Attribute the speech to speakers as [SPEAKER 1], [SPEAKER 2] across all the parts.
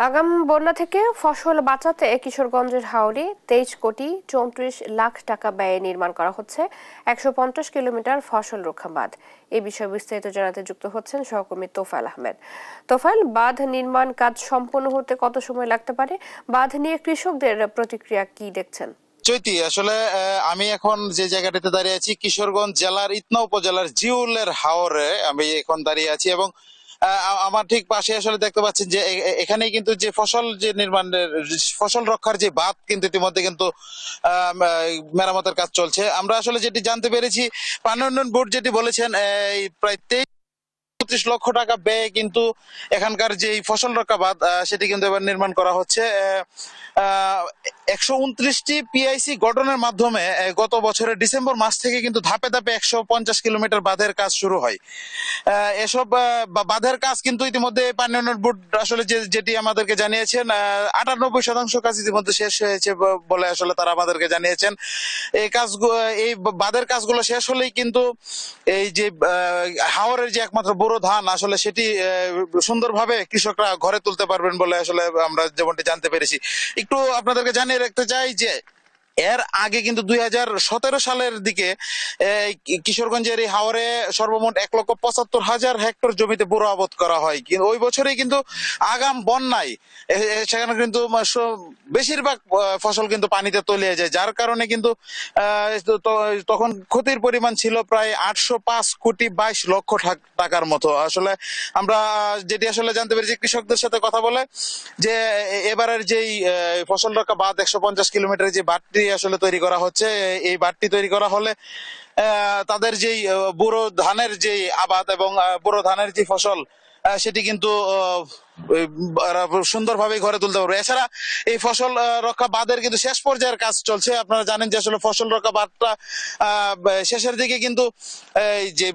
[SPEAKER 1] আগাম বন্যা থেকে ফসল বাঁচাতে কিশোরগঞ্জের হাওরে 23,34,00,000 টাকা ব্যয়ে নির্মাণ করা হচ্ছে 150 কিলোমিটার ফসল রক্ষা বাঁধ। এই বিষয়ে বিস্তারিত জানাতে যুক্ত হচ্ছেন সহকর্মী তোফায়েল আহমেদ। তোফায়েল, বাঁধ নির্মাণ কাজ সম্পন্ন হতে কত সময় লাগতে পারে? বাঁধ নিয়ে কৃষকদের প্রতিক্রিয়া কি দেখছেন?
[SPEAKER 2] চৈতি, আসলে আমি এখন যে জায়গাটাতে দাঁড়িয়ে আছি কিশোরগঞ্জ জেলার ইতনা উপজেলার জিউলের হাওরে আমি এখন দাঁড়িয়ে আছি এবং আমার ঠিক পাশে আসলে দেখতে পাচ্ছি যে এখানে কিন্তু যে ফসল যে নির্মাণের ফসল রক্ষার যে বাঁধ কিন্তু ইতিমধ্যে কিন্তু মেরামতের কাজ চলছে। আমরা আসলে যেটি জানতে পেরেছি, পানি উন্নয়ন বোর্ড যেটি বলেছেন, এই প্রায় 33 লক্ষ টাকা ব্যয়ে কিন্তু এখানকার যে ফসল রক্ষা বাঁধ সেটি কিন্তু এবার নির্মাণ করা হচ্ছে। 129টি পিআইসি গঠনের মাধ্যমে গত বছরের ডিসেম্বর মাস থেকে কিন্তু ধাপে ধাপে 150 কিলোমিটার বাঁধের কাজ শুরু হয়। এসব বাঁধের কাজ কিন্তু ইতিমধ্যে পানি উন্নয়ন বোর্ড আসলে যেটি আমাদেরকে জানিয়েছেন, 98% কাজ ইতিমধ্যে শেষ হয়েছে বলে আসলে তারা আমাদেরকে জানিয়েছেন। এই কাজগুলো, এই বাঁধের কাজগুলো শেষ হলেই কিন্তু এই যে হাওরের যে একমাত্র বোরো ধান আসলে সেটি সুন্দরভাবে কৃষকরা ঘরে তুলতে পারবেন বলে আসলে আমরা যেমনটি জানতে পেরেছি। একটু আপনাদেরকে জানিয়ে রাখতে চাই যে এর আগে কিন্তু 2017 সালের দিকে কিশোরগঞ্জের এই হাওরে সর্বমোট 1,75,000 হেক্টর জমিতে বোরো আবাদ করা হয়। কিন্তু ওই বছরই কিন্তু আগাম বন্যায় সেখানে কিন্তু বেশিরভাগ ফসল কিন্তু পানিতে তলিয়ে যায়, যার কারণে কিন্তু তখন ক্ষতির পরিমাণ ছিল প্রায় 805,22,00,000 টাকার মতো। আসলে আমরা যেটি আসলে জানতে পেরেছি কৃষকদের সাথে কথা বলে, যে এবারের যেই ফসল রক্ষা বাঁধ 150 কিলোমিটারের যে বাঁধটি আসলে তৈরি করা হচ্ছে, এই বাঁধটি তৈরি করা হলে তাদের যেই বোরো ধানের যে আবাদ এবং বোরো ধানের যে ফসল সেটি কিন্তু সুন্দরভাবে ঘরে তুলতে পারবে। এছাড়া এই ফসল রক্ষা বাঁধের কিন্তু শেষ পর্যায়ের কাজ চলছে। আপনারা জানেন যে আসলে ফসল রক্ষা বাঁধটা শেষের দিকে কিন্তু এই যে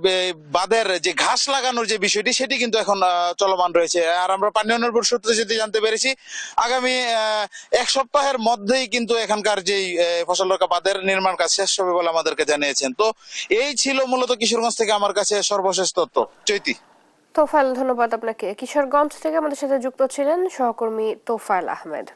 [SPEAKER 2] বাঁধের যে ঘাস লাগানোর যে বিষয়টি সেটি কিন্তু এখন চলমান রয়েছে। আর আমরা পানি উন্নয়ন বোর্ড সূত্রে যেটি জানতে পেরেছি, আগামী 1 সপ্তাহের মধ্যেই কিন্তু এখানকার যেই ফসল রক্ষা বাঁধের নির্মাণ কাজ শেষ হবে বলে আমাদেরকে জানিয়েছেন। তো এই ছিল মূলত কিশোরগঞ্জ থেকে আমার কাছে সর্বশেষ তথ্য। চৈতি।
[SPEAKER 1] তোফায়েল, ধন্যবাদ আপনাকে। কিশোরগঞ্জ থেকে আমাদের সাথে যুক্ত ছিলেন সহকর্মী তোফায়েল আহমেদ।